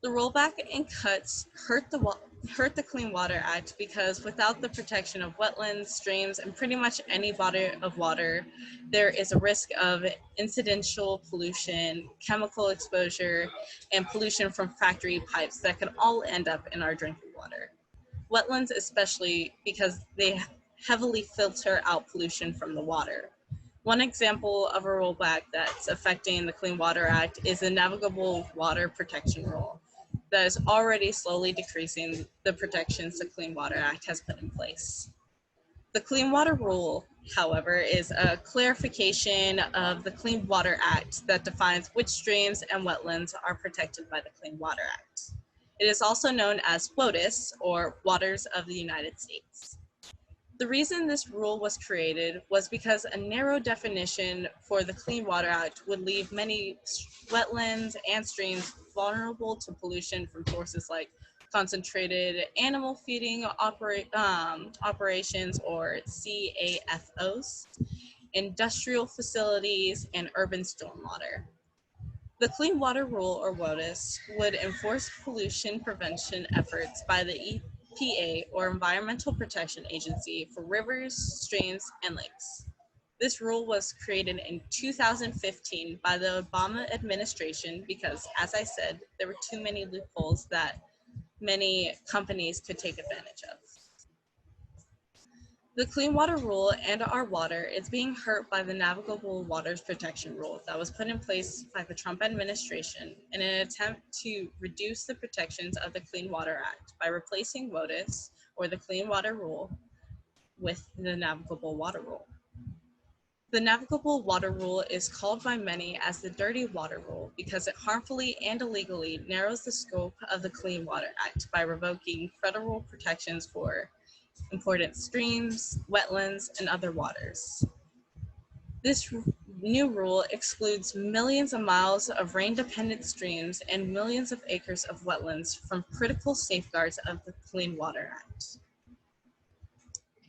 The rollback and cuts hurt the Clean Water Act because without the protection of wetlands, streams, and pretty much any body of water, there is a risk of incidental pollution, chemical exposure, and pollution from factory pipes that could all end up in our drinking water. Wetlands especially, because they heavily filter out pollution from the water. One example of a rollback that's affecting the Clean Water Act is the Navigable Water Protection Rule that is already slowly decreasing the protections the Clean Water Act has put in place. The Clean Water Rule, however, is a clarification of the Clean Water Act that defines which streams and wetlands are protected by the Clean Water Act. It is also known as WOTUS, or Waters of the United States. The reason this rule was created was because a narrow definition for the Clean Water Act would leave many wetlands and streams vulnerable to pollution from sources like concentrated animal feeding operations, or CAFOs, industrial facilities, and urban stormwater. The Clean Water Rule, or WOTUS, would enforce pollution prevention efforts by the EPA, or Environmental Protection Agency, for rivers, streams, and lakes. This rule was created in 2015 by the Obama administration because, as I said, there were too many loopholes that many companies could take advantage of. The Clean Water Rule and our water is being hurt by the Navigable Waters Protection Rule that was put in place by the Trump administration in an attempt to reduce the protections of the Clean Water Act by replacing WOTUS, or the Clean Water Rule, with the Navigable Water Rule. The Navigable Water Rule is called by many as the Dirty Water Rule because it harmfully and illegally narrows the scope of the Clean Water Act by revoking federal protections for important streams, wetlands, and other waters. This new rule excludes millions of miles of rain-dependent streams and millions of acres of wetlands from critical safeguards of the Clean Water Act.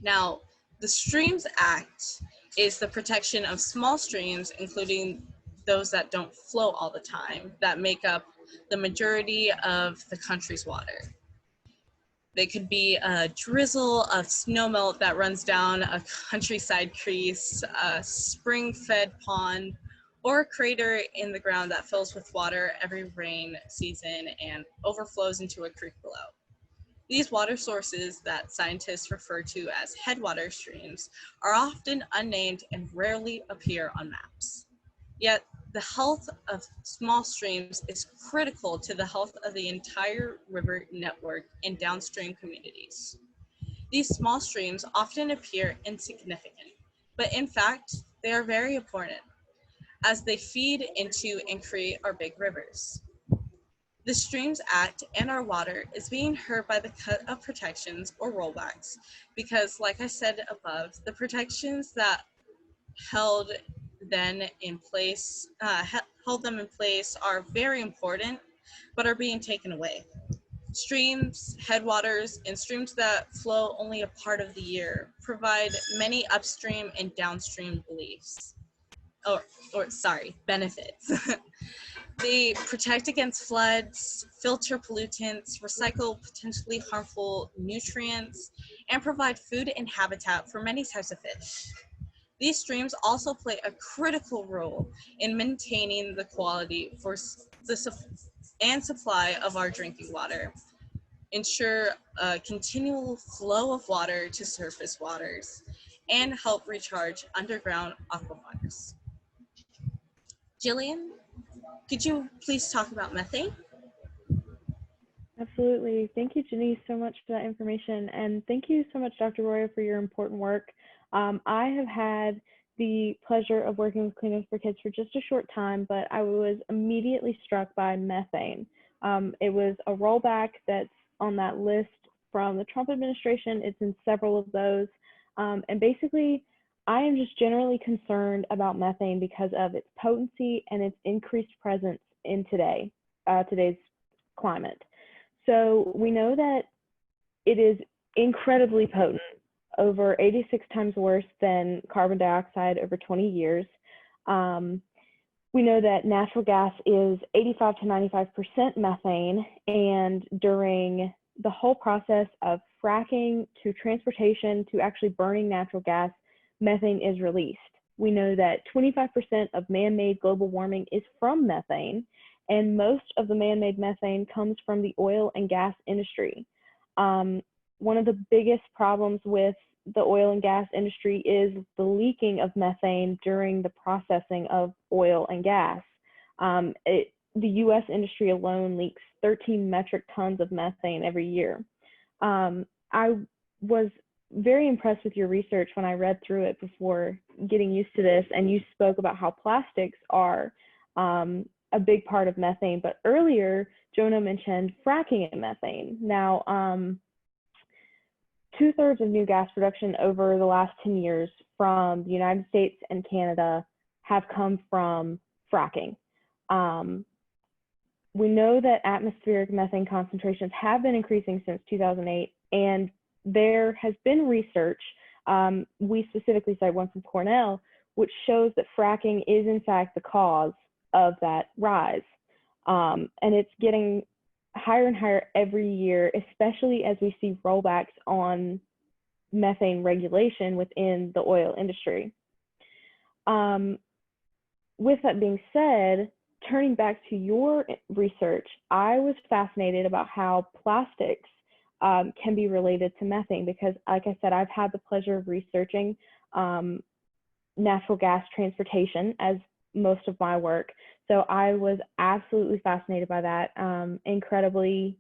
Now, the Streams Act is the protection of small streams, including those that don't flow all the time, that make up the majority of the country's water. They could be a drizzle of snowmelt that runs down a countryside crease, a spring-fed pond, or a crater in the ground that fills with water every rain season and overflows into a creek below. These water sources that scientists refer to as headwater streams are often unnamed and rarely appear on maps. Yet, the health of small streams is critical to the health of the entire river network and downstream communities. These small streams often appear insignificant, but in fact, they are very important as they feed into and create our big rivers. The Streams Act and our water is being hurt by the cut of protections, or rollbacks, because, like I said above, the protections that held them in place are very important, but are being taken away. Streams, headwaters, and streams that flow only a part of the year provide many upstream and downstream benefits. They protect against floods, filter pollutants, recycle potentially harmful nutrients, and provide food and habitat for many types of fish. These streams also play a critical role in maintaining the quality and supply of our drinking water, ensure a continual flow of water to surface waters, and help recharge underground aquifers. Jillian, could you please talk about methane? Absolutely. Thank you, Janice, so much for that information. And thank you so much, Dr. Roya, for your important work. I have had the pleasure of working with Clean Earth for Kids for just a short time, but I was immediately struck by methane. It was a rollback that's on that list from the Trump administration. It's in several of those. And basically, I am just generally concerned about methane because of its potency and its increased presence in today's climate. So we know that it is incredibly potent, over 86 times worse than carbon dioxide over 20 years. We know that natural gas is 85 to 95% methane, and during the whole process of fracking to transportation to actually burning natural gas, methane is released. We know that 25% of man-made global warming is from methane, and most of the man-made methane comes from the oil and gas industry. one of the biggest problems with the oil and gas industry is the leaking of methane during the processing of oil and gas. The U.S. industry alone leaks 13 metric tons of methane every year. I was very impressed with your research when I read through it before getting used to this, and you spoke about how plastics are a big part of methane, but earlier Jonah mentioned fracking and methane. Now, 2/3 of new gas production over the last 10 years from the United States and Canada have come from fracking. We know that atmospheric methane concentrations have been increasing since 2008, and there has been research, we specifically cite one from Cornell, which shows that fracking is in fact the cause of that rise. And it's getting higher and higher every year, especially as we see rollbacks on methane regulation within the oil industry. With that being said, turning back to your research, I was fascinated about how plastics can be related to methane because, like I said, I've had the pleasure of researching natural gas transportation as most of my work. So I was absolutely fascinated by that. Incredibly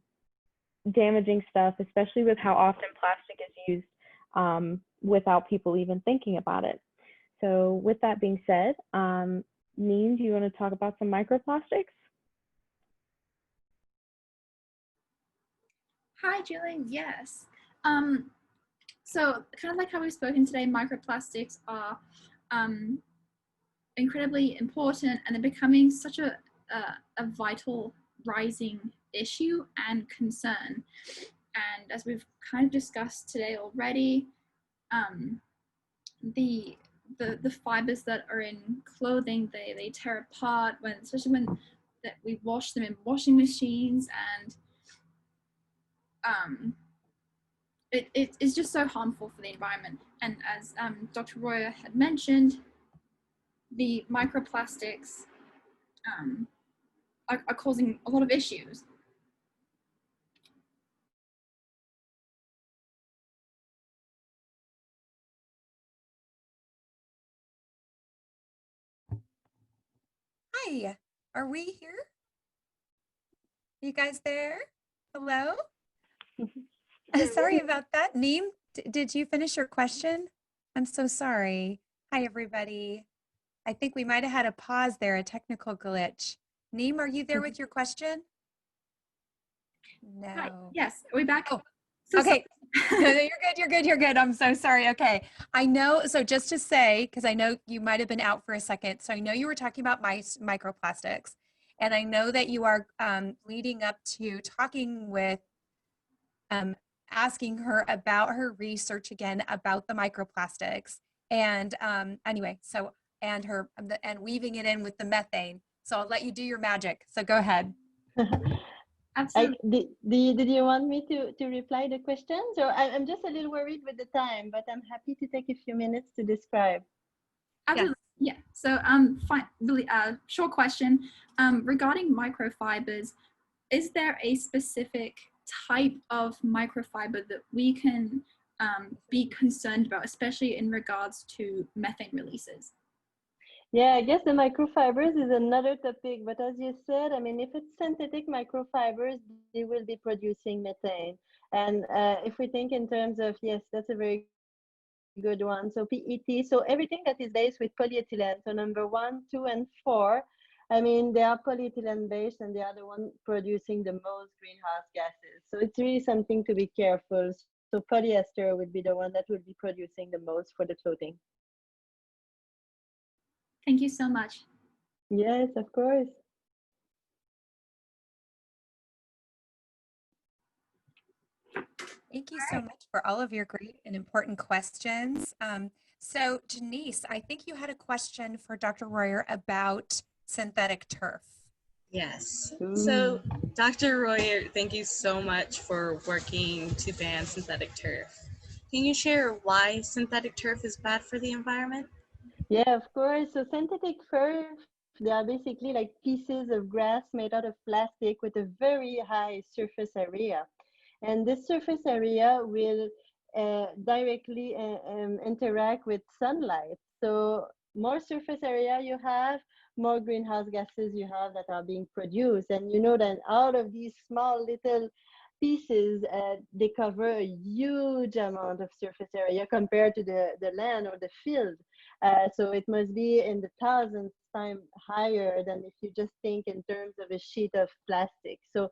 damaging stuff, especially with how often plastic is used without people even thinking about it. So with that being said, Neen, do you want to talk about some microplastics? Hi, Julian. Yes. So kind of like how we've spoken today, microplastics are incredibly important, and they're becoming such a vital rising issue and concern. And as we've kind of discussed today already, the fibers that are in clothing, they tear apart especially when that we wash them in washing machines, and it's just so harmful for the environment. And as Dr. Royer had mentioned, the microplastics are causing a lot of issues. Hi, are we here? You guys there? Hello? Sorry about that. Neem, did you finish your question? I'm so sorry. Hi, everybody. I think we might have had a pause there, a technical glitch. Neem, are you there with your question? No. Hi. Yes, are we back? Oh, so okay. No, you're good. I'm so sorry. Okay. I know, so just to say, because I know you might have been out for a second, so I know you were talking about microplastics, and I know that you are leading up to talking with, asking her about her research again about the microplastics, and anyway, so, and weaving it in with the methane. So I'll let you do your magic. So go ahead. Absolutely. Did you want me to reply the questions? Or I'm just a little worried with the time, but I'm happy to take a few minutes to describe. Absolutely. Yeah. So fine, really short question. Regarding microfibers, is there a specific type of microfiber that we can be concerned about, especially in regards to methane releases? Yeah, I guess the microfibers is another topic, but as you said, I mean, if it's synthetic microfibers, they will be producing methane. And if we think in terms of, yes, that's a very good one. So PET, so everything that is based with polyethylene, so number 1, 2, and 4, I mean, they are polyethylene based and they are the one producing the most greenhouse gases. So it's really something to be careful. So polyester would be the one that would be producing the most for the clothing. Thank you so much. Yes, of course. Thank you so much for all of your great and important questions. So Janice, I think you had a question for Dr. Royer about synthetic turf. Yes. So, Dr. Royer, thank you so much for working to ban synthetic turf. Can you share why synthetic turf is bad for the environment? Yeah, of course. So synthetic turf, they are basically like pieces of grass made out of plastic with a very high surface area. and this surface area will directly interact with sunlight. So more surface area you have, more greenhouse gases you have that are being produced. And you know that out of these small little pieces, they cover a huge amount of surface area compared to the land or the field. So it must be in the thousands times higher than if you just think in terms of a sheet of plastic. So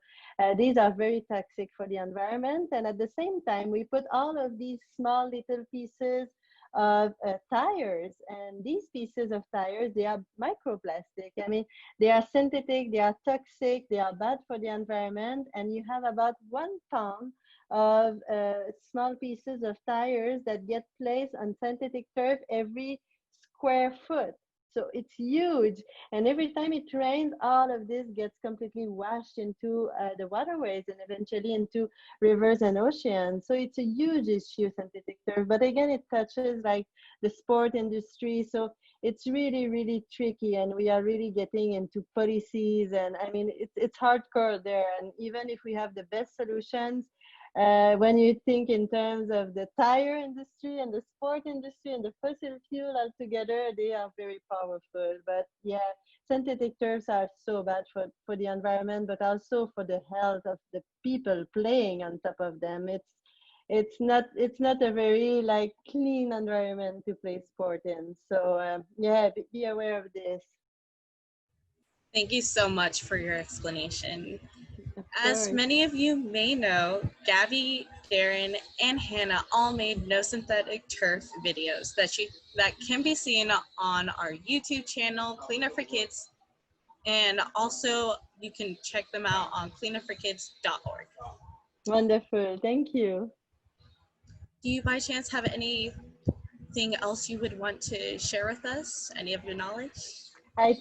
these are very toxic for the environment. And at the same time, we put all of these small little pieces of tires, and these pieces of tires, they are microplastic. I mean, they are synthetic, they are toxic, they are bad for the environment, and you have about 1 pound of small pieces of tires that get placed on synthetic turf every square foot. So it's huge, and every time it rains, all of this gets completely washed into the waterways and eventually into rivers and oceans. So it's a huge issue, synthetic turf. But again, it touches like the sport industry. So it's really, really tricky, and we are really getting into policies. And I mean, it's hardcore there. And even if we have the best solutions, when you think in terms of the tire industry and the sport industry and the fossil fuel altogether, they are very powerful. But yeah, synthetic turfs are so bad for the environment, but also for the health of the people playing on top of them. It's not a very like clean environment to play sport in. So yeah, be aware of this. Thank you so much for your explanation. Of As course. many of you may know, Gabby, Darren, and Hannah all made no synthetic turf videos that can be seen on our YouTube channel, Cleaner for Kids, and also you can check them out on cleanerforkids.org. Wonderful. Thank you. Do you by chance have anything else you would want to share with us? Any of your knowledge? I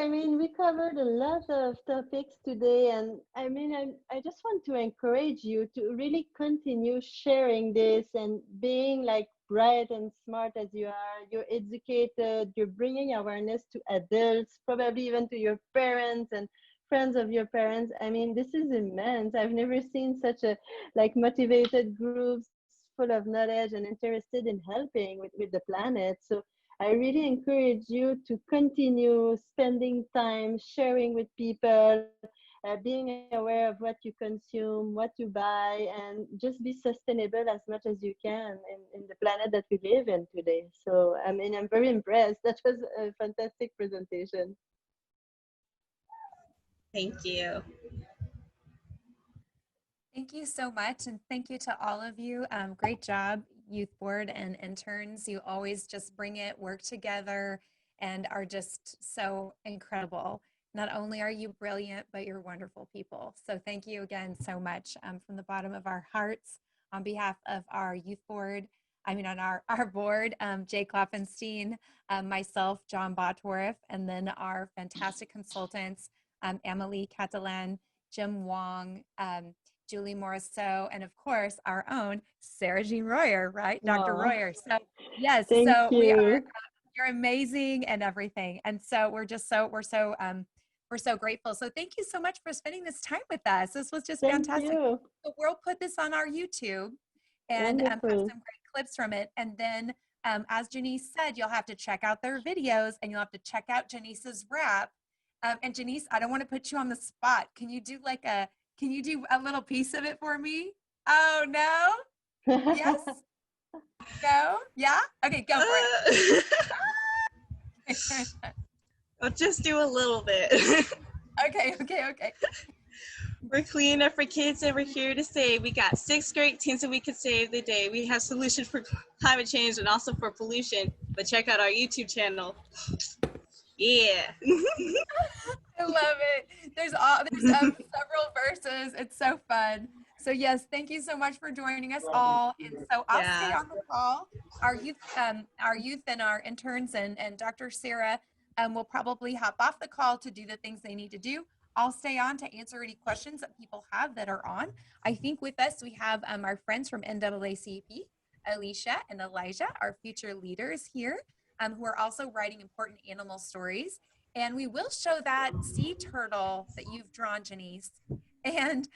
mean, we covered a lot of topics today, and I mean, I just want to encourage you to really continue sharing this and being like bright and smart as you are. You're educated, you're bringing awareness to adults, probably even to your parents and friends of your parents. I mean, this is immense. I've never seen such a like motivated groups full of knowledge and interested in helping with the planet. So I really encourage you to continue spending time sharing with people, being aware of what you consume, what you buy, and just be sustainable as much as you can in the planet that we live in today. So, I mean, I'm very impressed. That was a fantastic presentation. Thank you. Thank you so much. And thank you to all of you. Great job, youth board and interns. You always just bring it, work together, and are just so incredible. Not only are you brilliant, but you're wonderful people. So thank you again so much from the bottom of our hearts on behalf of our youth board. I mean, on our board, Jay Klopfenstein, myself, John Botworth, and then our fantastic consultants, Amelie Catalan, Jim Wong, Julie Morisseau, and of course, our own Sarah-Jeanne Royer, right? Dr. Aw, Royer. So yes, thank so we are, you. you're amazing and everything. And so we're so grateful. So thank you so much for spending this time with us. This was just Thank fantastic. you. So we'll put this on our YouTube and have Wonderful. some great clips from it. And then as Janice said, you'll have to check out their videos and you'll have to check out Janice's rap. And Janice, I don't want to put you on the spot. Can you do a little piece of it for me? Oh, no? Yes? No? Yeah? Okay, go for it. I'll just do a little bit. Okay. We're Cleaner for Kids, and we're here to say we got 6 great teams that we could save the day. We have solutions for climate change and also for pollution, but check out our YouTube channel. Yeah. I love it. There's several verses. It's so fun. So yes, thank you so much for joining us all. And so I'll stay on the call. Our youth and our interns and Dr. Sarah will probably hop off the call to do the things they need to do. I'll stay on to answer any questions that people have that are on. I think with us we have our friends from NAACP, Alicia and Elijah, our future leaders here, who are also writing important animal stories. And we will show that sea turtle that you've drawn, Janice. and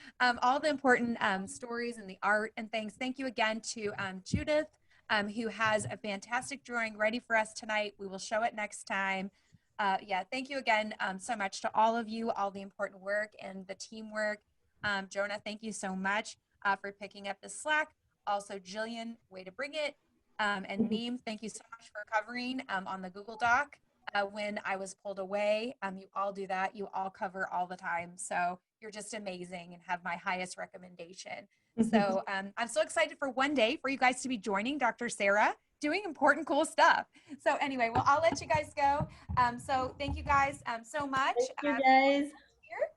all the important stories and the art and things. Thank you again to Judith, who has a fantastic drawing ready for us tonight. We will show it next time. Yeah, thank you again so much to all of you, all the important work and the teamwork. Jonah, thank you so much for picking up the slack. Also, Jillian, way to bring it. And Neem, thank you so much for covering on the Google Doc when I was pulled away. You all do that. You all cover all the time. So you're just amazing and have my highest recommendation. So I'm so excited for one day for you guys to be joining Dr. Sarah, doing important, cool stuff. So anyway, well, I'll let you guys go. So thank you guys so much. Thank you guys.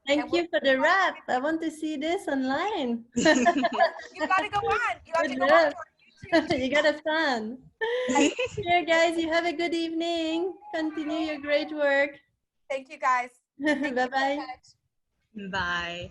Thank you for the wrap. I want to see this online. You gotta go on. You have to go on to our YouTube. You got a fan. Here, guys, you have a good evening. Continue your great work. Thank you guys. Thank you so Bye-bye. much. Bye.